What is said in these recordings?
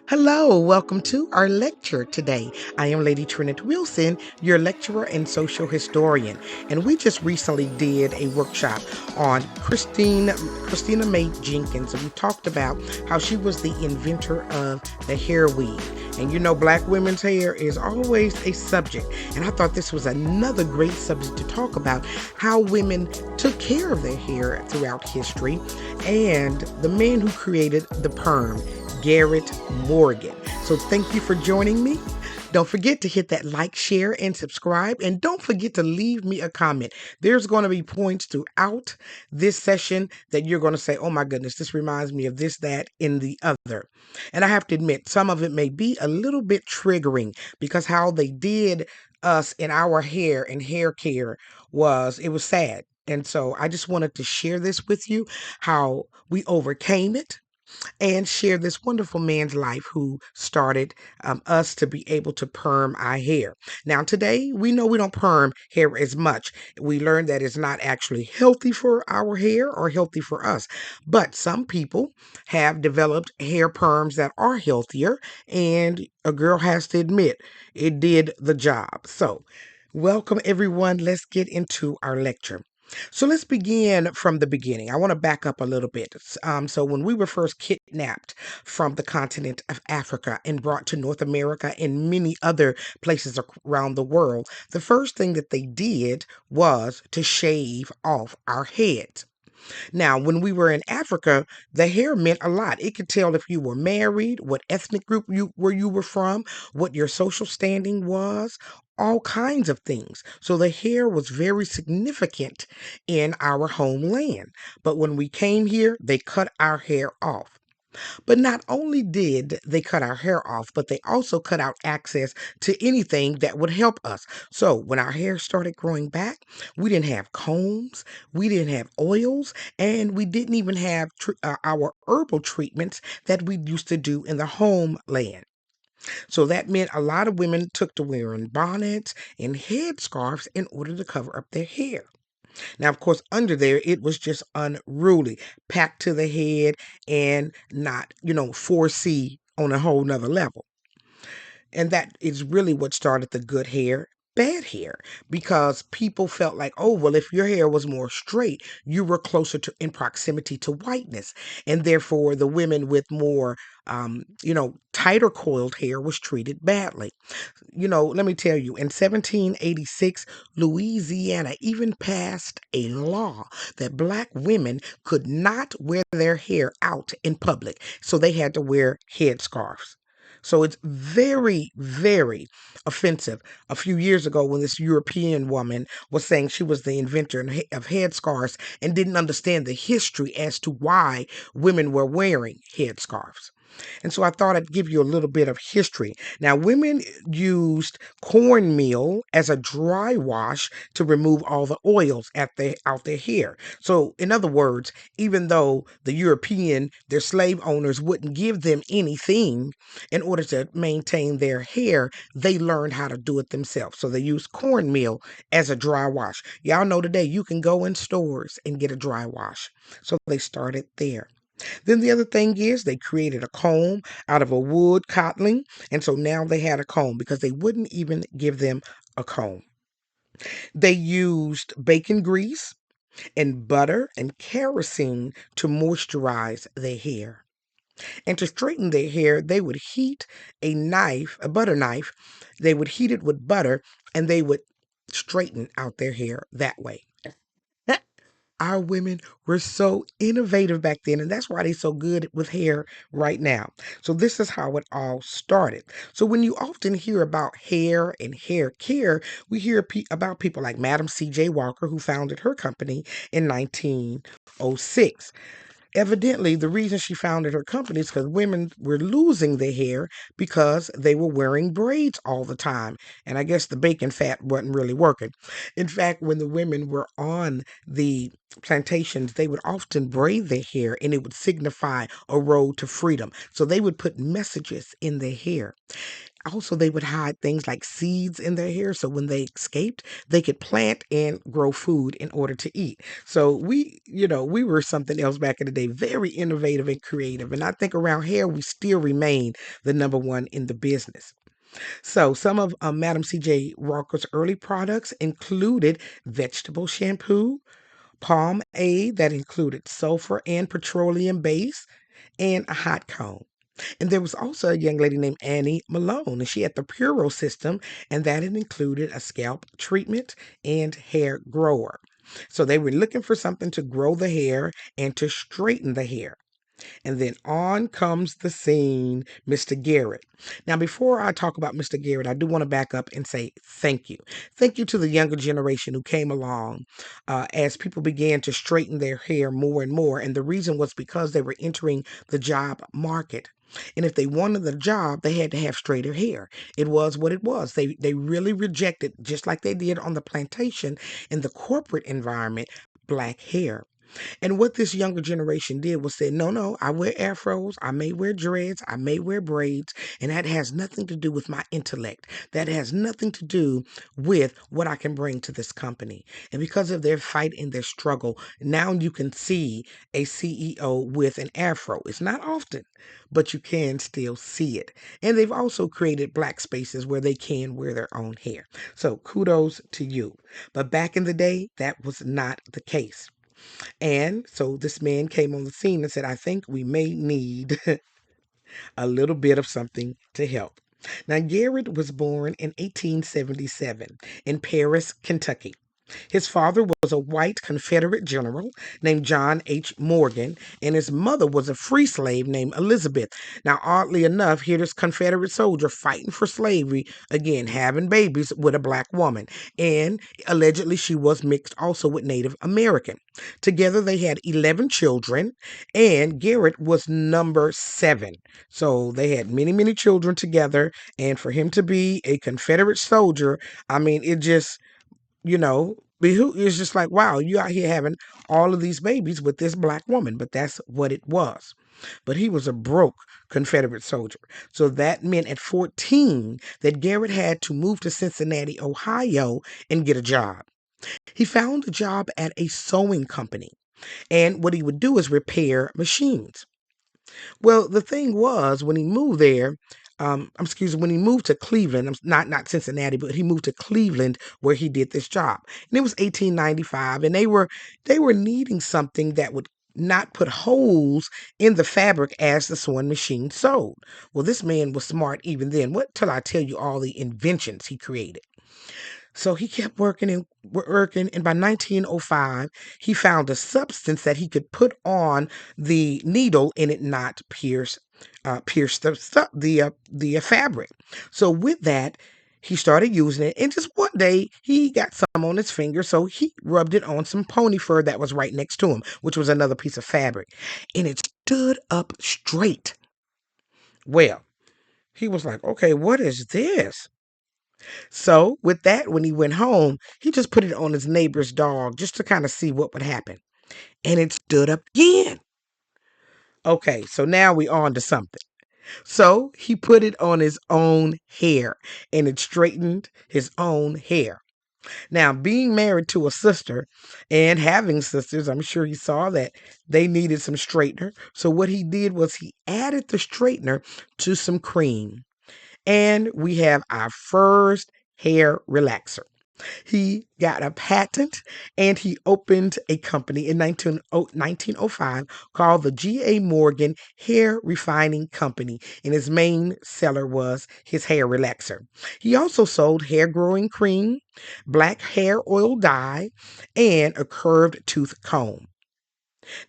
Hello, welcome to our lecture today. I am Lady TrenettWilson, your lecturer and social historian, and we just recently did a workshop on Christina Mae Jenkins, and we talked about how she was the inventor of the hair weave. And you know, black women's hair is always a subject, and I thought this was another great subject to talk about how women took care of their hair throughout history, and the man who created the perm, Garret Morgan. So thank you for joining me. Don't forget to hit that like, share, and subscribe. And don't forget to leave me a comment. There's going to be points throughout this session that you're going to say, oh my goodness, this reminds me of this, that, and the other. And I have to admit, some of it may be a little bit triggering because how they did us in our hair and hair care it was sad. And so I just wanted to share this with you, how we overcame it and share this wonderful man's life who started us to be able to perm our hair. Now, today, we know we don't perm hair as much. We learned that it's not actually healthy for our hair or healthy for us. But some people have developed hair perms that are healthier, and a girl has to admit it did the job. So, welcome everyone. Let's get into our lecture. So let's begin from the beginning. I want to back up a little bit. So when we were first kidnapped from the continent of Africa and brought to North America and many other places around the world, the first thing that they did was to shave off our heads. Now, when we were in Africa, the hair meant a lot. It could tell if you were married, what ethnic group where you were from, what your social standing was, all kinds of things. So the hair was very significant in our homeland. But when we came here, they cut our hair off. But not only did they cut our hair off, but they also cut out access to anything that would help us. So when our hair started growing back, we didn't have combs, we didn't have oils, and we didn't even have our herbal treatments that we used to do in the homeland. So that meant a lot of women took to wearing bonnets and headscarves in order to cover up their hair. Now, of course, under there, it was just unruly, packed to the head and not, 4C on a whole nother level. And that is really what started the good hair, bad hair, because people felt like, oh, well, if your hair was more straight, you were closer to in proximity to whiteness. And therefore, the women with more, tighter coiled hair was treated badly. Let me tell you, in 1786, Louisiana even passed a law that black women could not wear their hair out in public. So they had to wear headscarves. So it's very, very offensive. A few years ago, when this European woman was saying she was the inventor of headscarves and didn't understand the history as to why women were wearing headscarves. And so I thought I'd give you a little bit of history. Now, women used cornmeal as a dry wash to remove all the oils out their hair. So, in other words, even though their slave owners wouldn't give them anything in order to maintain their hair, they learned how to do it themselves. So they used cornmeal as a dry wash. Y'all know today you can go in stores and get a dry wash. So they started there. Then the other thing is they created a comb out of a wood cotling. And so now they had a comb because they wouldn't even give them a comb. They used bacon grease and butter and kerosene to moisturize their hair. And to straighten their hair, they would heat a butter knife. They would heat it with butter and they would straighten out their hair that way. Our women were so innovative back then, and that's why they're so good with hair right now. So this is how it all started. So when you often hear about hair and hair care, we hear about people like Madam C.J. Walker, who founded her company in 1906. Evidently, the reason she founded her company is because women were losing their hair because they were wearing braids all the time. And I guess the bacon fat wasn't really working. In fact, when the women were on the plantations, they would often braid their hair and it would signify a road to freedom. So they would put messages in their hair. Also, they would hide things like seeds in their hair. So when they escaped, they could plant and grow food in order to eat. So we were something else back in the day, very innovative and creative. And I think around hair, we still remain the number one in the business. So some of Madam C.J. Walker's early products included vegetable shampoo, pomade that included sulfur and petroleum base, and a hot comb. And there was also a young lady named Annie Malone, and she had the Puro system, and that it included a scalp treatment and hair grower. So they were looking for something to grow the hair and to straighten the hair. And then on comes the scene, Mr. Garrett. Now, before I talk about Mr. Garrett, I do want to back up and say thank you. Thank you to the younger generation who came along as people began to straighten their hair more and more. And the reason was because they were entering the job market. And if they wanted the job, they had to have straighter hair. It was what it was. They really rejected, just like they did on the plantation in the corporate environment, black hair. And what this younger generation did was say, no, no, I wear afros, I may wear dreads, I may wear braids, and that has nothing to do with my intellect. That has nothing to do with what I can bring to this company. And because of their fight and their struggle, now you can see a CEO with an afro. It's not often, but you can still see it. And they've also created black spaces where they can wear their own hair. So kudos to you. But back in the day, that was not the case. And so this man came on the scene and said, I think we may need a little bit of something to help. Now, Garrett was born in 1877 in Paris, Kentucky. His father was a white Confederate general named John H. Morgan, and his mother was a free slave named Elizabeth. Now, oddly enough, here this Confederate soldier fighting for slavery, again, having babies with a black woman. And allegedly, she was mixed also with Native American. Together, they had 11 children, and Garrett was number 7. So they had many, many children together. And for him to be a Confederate soldier, I mean, it just it's just like, wow, you out here having all of these babies with this black woman, but that's what it was. But he was a broke Confederate soldier. So that meant at 14 that Garrett had to move to Cincinnati, Ohio, and get a job. He found a job at a sewing company. And what he would do is repair machines. Well, the thing was when he moved there, excuse me, when he moved to Cleveland, not Cincinnati, but he moved to Cleveland where he did this job. And it was 1895, and they were needing something that would not put holes in the fabric as the sewing machine sewed. Well, this man was smart even then. What till I tell you all the inventions he created? So he kept working, and by 1905, he found a substance that he could put on the needle and it not pierce the fabric. So with that, he started using it, and just one day he got some on his finger, so he rubbed it on some pony fur that was right next to him, which was another piece of fabric, and it stood up straight. Well, he was like, "Okay, what is this?" So, with that, when he went home, he just put it on his neighbor's dog just to kind of see what would happen. And it stood up again. Okay, so now we on to something. So, he put it on his own hair and it straightened his own hair. Now, being married to a sister and having sisters, I'm sure he saw that they needed some straightener. So, what he did was he added the straightener to some cream. And we have our first hair relaxer. He got a patent and he opened a company in 1905 called the G.A. Morgan Hair Refining Company, and his main seller was his hair relaxer. He also sold hair growing cream, black hair oil dye, and a curved tooth comb.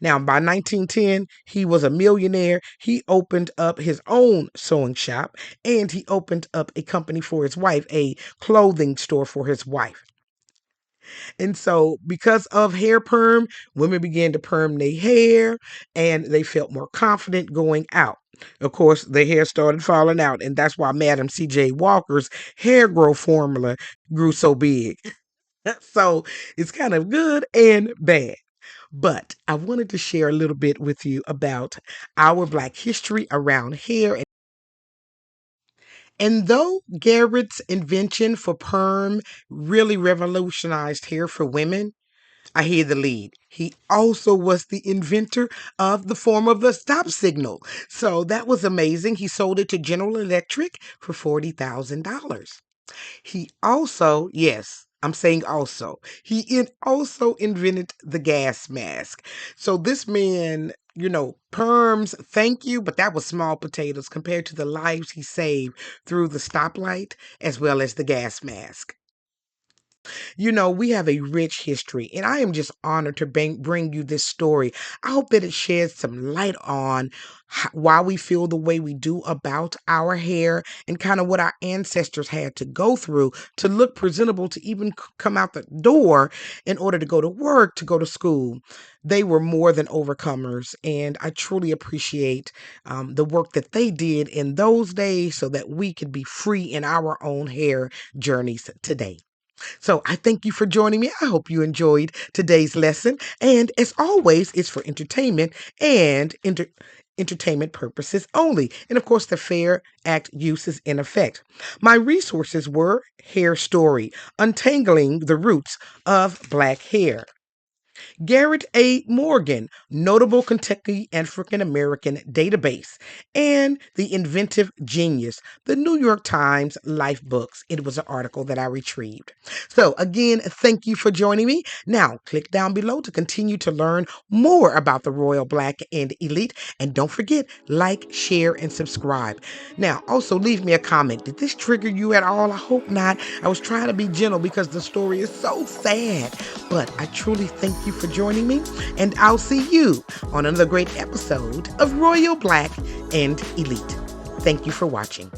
Now, by 1910, he was a millionaire. He opened up his own sewing shop and he opened up a company for his wife, a clothing store for his wife. And so, because of hair perm, women began to perm their hair and they felt more confident going out. Of course, the hair started falling out, and that's why Madam C.J. Walker's hair grow formula grew so big. So, it's kind of good and bad. But I wanted to share a little bit with you about our Black history around hair. And though Garrett's invention for perm really revolutionized hair for women, I hear the lead. He also was the inventor of the form of the stop signal. So that was amazing. He sold it to General Electric for $40,000. He also, yes, I'm saying also, also invented the gas mask. So this man, perms, thank you, but that was small potatoes compared to the lives he saved through the stoplight as well as the gas mask. We have a rich history, and I am just honored to bring you this story. I hope that it sheds some light on why we feel the way we do about our hair and kind of what our ancestors had to go through to look presentable to even come out the door in order to go to work, to go to school. They were more than overcomers, and I truly appreciate the work that they did in those days so that we could be free in our own hair journeys today. So I thank you for joining me. I hope you enjoyed today's lesson. And as always, it's for entertainment and entertainment purposes only. And of course, the Fair Act use is in effect. My resources were Hair Story, Untangling the Roots of Black Hair. Garret A. Morgan, Notable Kentucky African American Database, and The Inventive Genius, the New York Times Life Books. It was an article that I retrieved. So, again, thank you for joining me. Now, click down below to continue to learn more about the Royal Black and Elite. And don't forget, like, share, and subscribe. Now, also leave me a comment. Did this trigger you at all? I hope not. I was trying to be gentle because the story is so sad. But I truly thank you for joining me, and I'll see you on another great episode of Royal Black and Elite. Thank you for watching.